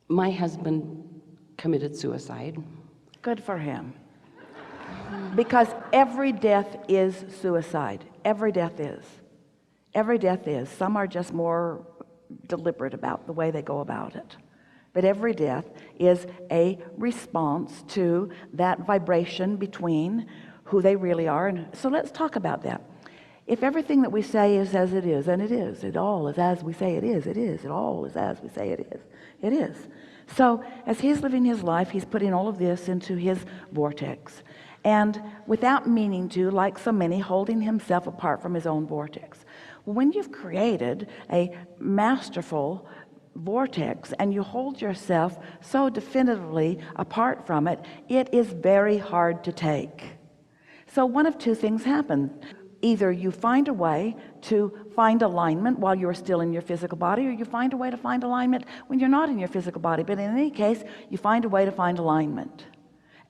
My husband committed suicide. Good for him. Because every death is suicide. Every death is. Every death is. Some are just more deliberate about the way they go about it. But every death is a response to that vibration between who they really are. And so let's talk about that. If everything that we say is as it is, and it is, it all is as we say it is, it all is as we say it is. So as he's living his life, he's putting all of this into his vortex. And without meaning to, like so many, holding himself apart from his own vortex. When you've created a masterful vortex and you hold yourself so definitively apart from it, it is very hard to take. So one of two things happen. Either you find a way to find alignment while you're still in your physical body, or you find a way to find alignment when you're not in your physical body. But in any case, you find a way to find alignment.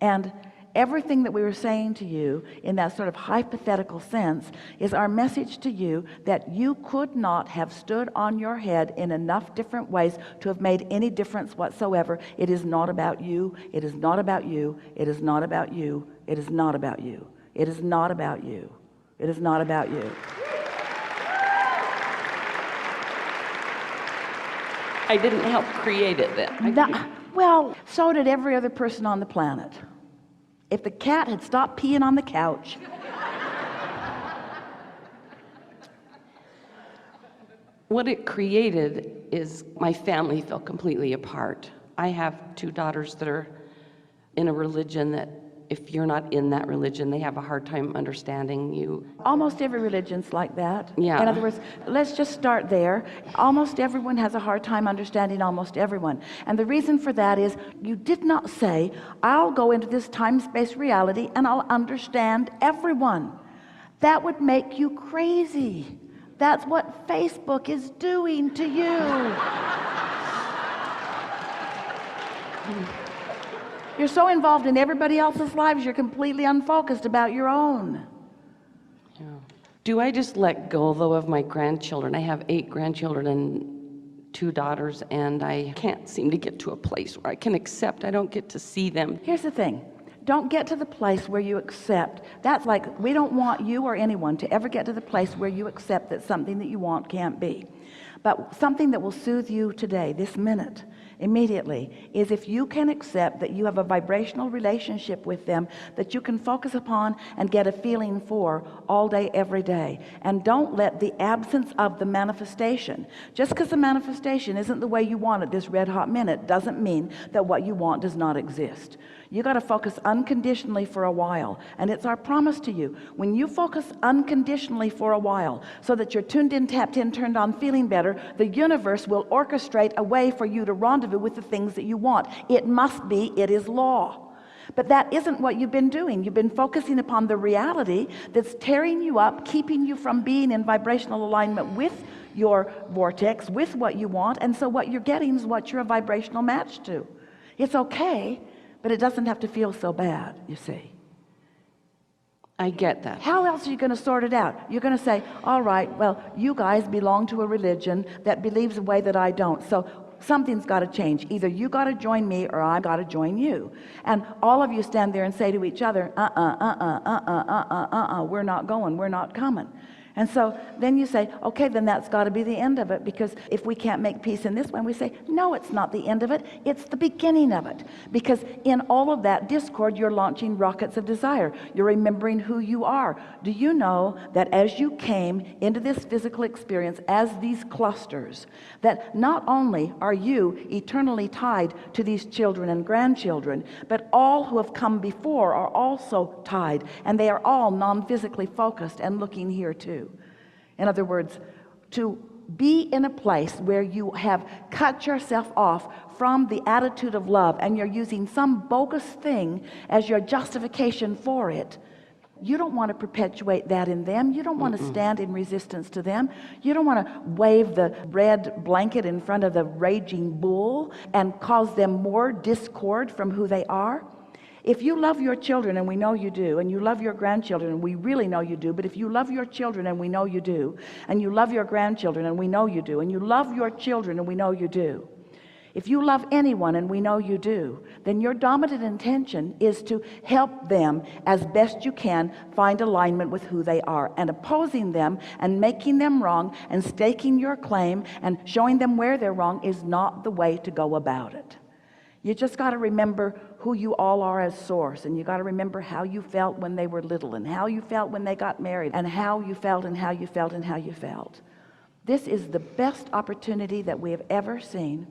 And everything that we were saying to you in that sort of hypothetical sense is our message to you that you could not have stood on your head in enough different ways to have made any difference whatsoever. It is not about you. It is not about you. It is not about you. It is not about you. It is not about you. It is not about you. I didn't help create it then. Well, so did every other person on the planet. If the cat had stopped peeing on the couch. What it created is my family fell completely apart. I have two daughters that are in a religion that if you're not in that religion, they have a hard time understanding you. Almost every religion's like that. Yeah. In other words, let's just start there. Almost everyone has a hard time understanding almost everyone. And the reason for that is you did not say, I'll go into this time-space reality and I'll understand everyone. That would make you crazy. That's what Facebook is doing to you. You're so involved in everybody else's lives, you're completely unfocused about your own. Yeah. Do I just let go, though, of my grandchildren? I have 8 grandchildren and 2 daughters, and I can't seem to get to a place where I can accept I don't get to see them. Here's the thing. Don't get to the place where you accept. That's like, we don't want you or anyone to ever get to the place where you accept that something that you want can't be. But something that will soothe you today, this minute, immediately, is if you can accept that you have a vibrational relationship with them that you can focus upon and get a feeling for all day, every day. And don't let the absence of the manifestation, just because the manifestation isn't the way you want it this red hot minute, doesn't mean that what you want does not exist. You got to focus unconditionally for a while. And it's our promise to you. When you focus unconditionally for a while, so that you're tuned in, tapped in, turned on, feeling better, the universe will orchestrate a way for you to rendezvous with the things that you want. It must be, it is law. But that isn't what you've been doing. You've been focusing upon the reality that's tearing you up, keeping you from being in vibrational alignment with your vortex, with what you want. And so what you're getting is what you're a vibrational match to. It's okay. But it doesn't have to feel so bad, you see. I get that. How else are you going to sort it out? You're going to say, all right, well, you guys belong to a religion that believes a way that I don't. So something's got to change. Either you got to join me or I got to join you. And all of you stand there and say to each other, we're not going, we're not coming. And so then you say, okay, then that's got to be the end of it, because if we can't make peace in this one, we say, no, it's not the end of it, it's the beginning of it. Because in all of that discord, you're launching rockets of desire. You're remembering who you are. Do you know that as you came into this physical experience as these clusters, that not only are you eternally tied to these children and grandchildren, but all who have come before are also tied, and they are all non-physically focused and looking here too. In other words, to be in a place where you have cut yourself off from the attitude of love and you're using some bogus thing as your justification for it, you don't want to perpetuate that in them. You don't want to stand in resistance to them. You don't want to wave the red blanket in front of the raging bull and cause them more discord from who they are. If you love your children, and we know you do, and you love your grandchildren, and we really know you do, but if you love your children, and we know you do, and you love your grandchildren, and we know you do, and you love your children, and we know you do, If you love anyone, and we know you do, then your dominant intention is to help them as best you can find alignment with who they are. And opposing them and making them wrong and staking your claim and showing them where they're wrong is not the way to go about it. You just got to remember who you all are as source, and you got to remember how you felt when they were little, and how you felt when they got married, and how you felt and how you felt and how you felt. This is the best opportunity that we have ever seen.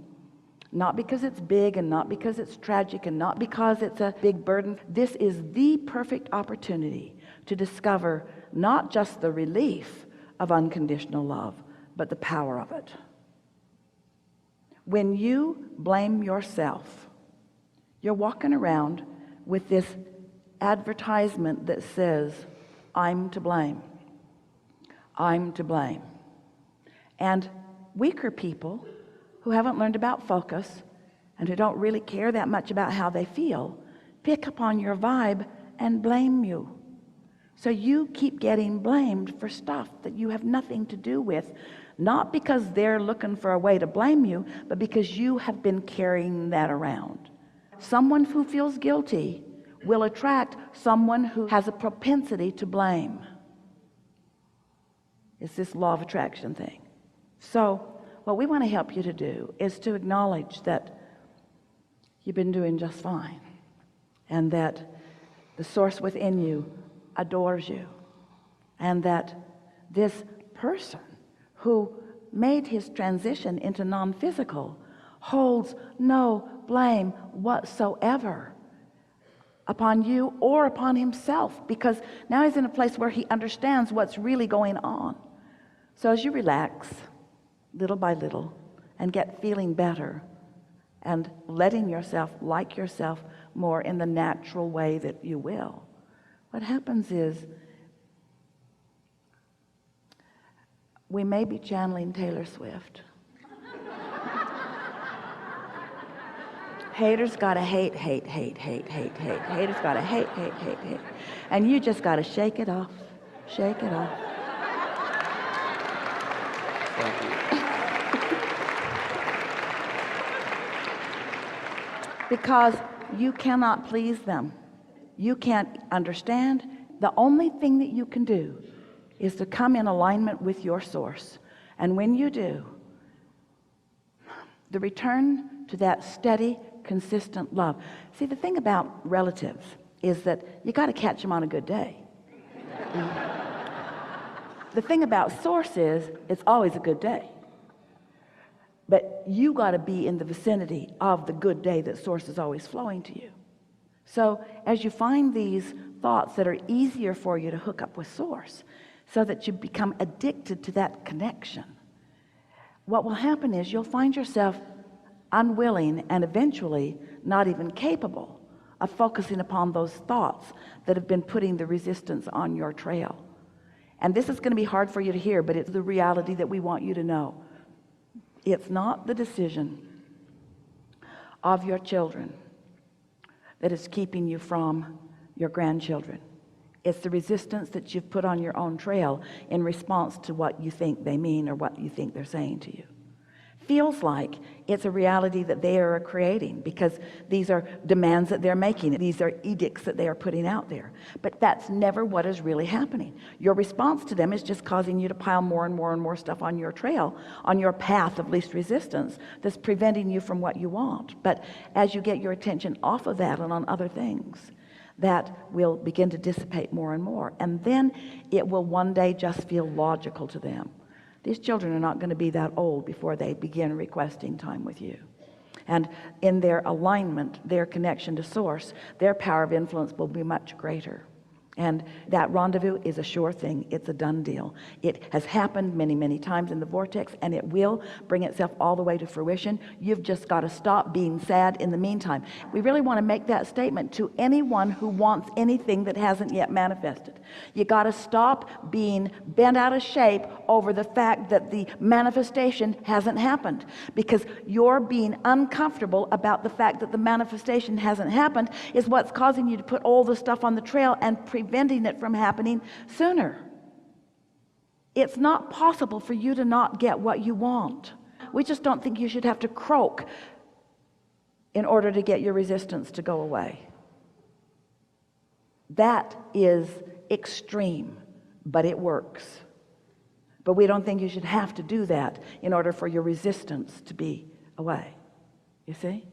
Not because it's big, and not because it's tragic, and not because it's a big burden. This is the perfect opportunity to discover not just the relief of unconditional love, but the power of it. When you blame yourself, you're walking around with this advertisement that says, I'm to blame. I'm to blame. And weaker people who haven't learned about focus and who don't really care that much about how they feel pick up on your vibe and blame you. So you keep getting blamed for stuff that you have nothing to do with, not because they're looking for a way to blame you, but because you have been carrying that around. Someone who feels guilty will attract someone who has a propensity to blame. It's this law of attraction thing. So what we want to help you to do is to acknowledge that you've been doing just fine, and that the source within you adores you, and that this person who made his transition into non-physical holds no blame whatsoever upon you or upon himself, because now he's in a place where he understands what's really going on. So as you relax little by little and get feeling better and letting yourself like yourself more in the natural way that you will, what happens is we may be channeling Taylor Swift. Haters gotta hate, hate, hate, hate, hate, hate. Haters gotta hate, hate, hate, hate. And you just gotta shake it off. Shake it off. Thank you. Because you cannot please them. You can't understand. The only thing that you can do is to come in alignment with your source. And when you do, the return to that steady, consistent love. See, the thing about relatives is that you got to catch them on a good day. The thing about source is it's always a good day. But you got to be in the vicinity of the good day that source is always flowing to you. So as you find these thoughts that are easier for you to hook up with source, so that you become addicted to that connection, what will happen is you'll find yourself unwilling and eventually not even capable of focusing upon those thoughts that have been putting the resistance on your trail. And this is going to be hard for you to hear, but it's the reality that we want you to know. It's not the decision of your children that is keeping you from your grandchildren. It's the resistance that you've put on your own trail in response to what you think they mean or what you think they're saying to you. Feels like it's a reality that they are creating, because these are demands that they're making. These are edicts that they are putting out there. But that's never what is really happening. Your response to them is just causing you to pile more and more and more stuff on your trail, on your path of least resistance, that's preventing you from what you want. But as you get your attention off of that and on other things, that will begin to dissipate more and more. And then it will one day just feel logical to them. These children are not going to be that old before they begin requesting time with you. And in their alignment, their connection to source, their power of influence will be much greater. And that rendezvous is a sure thing. It's a done deal. It has happened many, many times in the vortex, and it will bring itself all the way to fruition. You've just got to stop being sad in the meantime. We really want to make that statement to anyone who wants anything that hasn't yet manifested. You got to stop being bent out of shape over the fact that the manifestation hasn't happened, because you're being uncomfortable about the fact that the manifestation hasn't happened is what's causing you to put all the stuff on the trail and preventing it from happening sooner. It's not possible for you to not get what you want. We just don't think you should have to croak in order to get your resistance to go away. That is extreme, but it works. But we don't think you should have to do that in order for your resistance to be away. You see?